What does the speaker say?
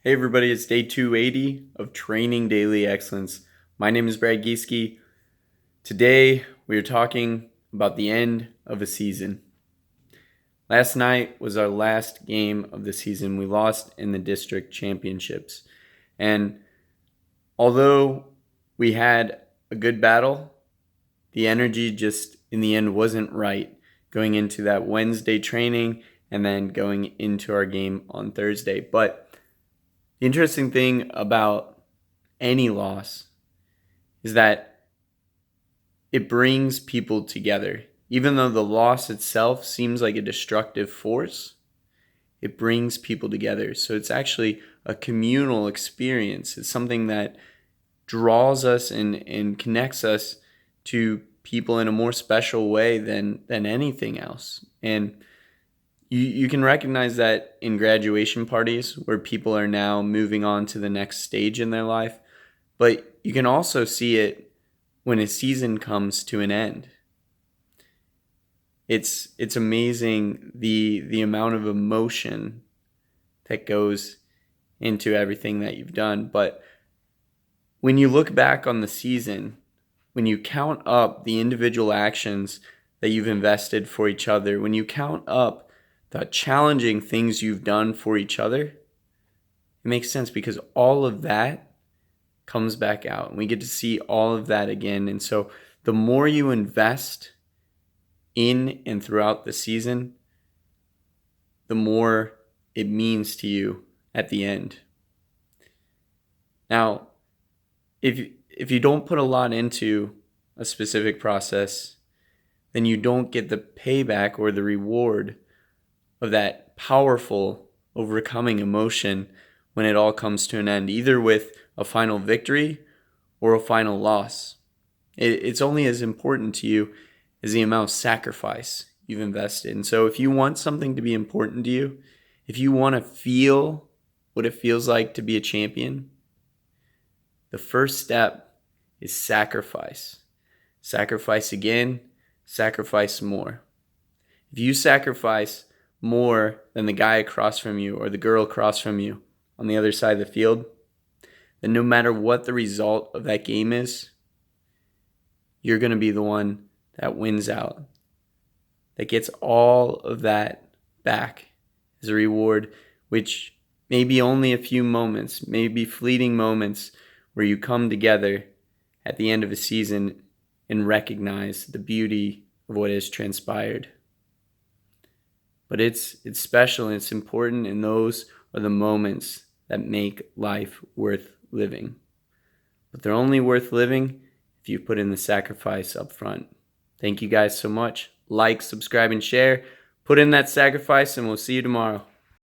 Hey everybody, it's day 280 of Training Daily Excellence. My name is Brad Gieske. Today we are talking about the end of a season. Last night was our last game of the season. We lost in the district championships. And although we had a good battle, the energy just in the end wasn't right going into that Wednesday training and then going into our game on Thursday. But the interesting thing about any loss is that it brings people together. Even though the loss itself seems like a destructive force, it brings people together. So it's actually a communal experience. It's something that draws us and connects us to people in a more special way than anything else. And you can recognize that in graduation parties where people are now moving on to the next stage in their life. But you can also see it when a season comes to an end. It's amazing the amount of emotion that goes into everything that you've done. But when you look back on the season, when you count up the individual actions that you've invested for each other, when you count up the challenging things you've done for each other, it makes sense because all of that comes back out and we get to see all of that again. And so the more you invest in and throughout the season, the more it means to you at the end. Now, if you don't put a lot into a specific process, then you don't get the payback or the reward of that powerful overcoming emotion when it all comes to an end, either with a final victory or a final loss. It's only as important to you as the amount of sacrifice you've invested. And so if you want something to be important to you, if you want to feel what it feels like to be a champion, the first step is sacrifice. Sacrifice again, sacrifice more. If you sacrifice more than the guy across from you or the girl across from you on the other side of the field, then no matter what the result of that game is, you're going to be the one that wins out, that gets all of that back as a reward, which may be only a few moments, maybe fleeting moments where you come together at the end of a season and recognize the beauty of what has transpired. But it's special and it's important, and those are the moments that make life worth living. But they're only worth living if you put in the sacrifice up front. Thank you guys so much. Like, subscribe, and share. Put in that sacrifice, and we'll see you tomorrow.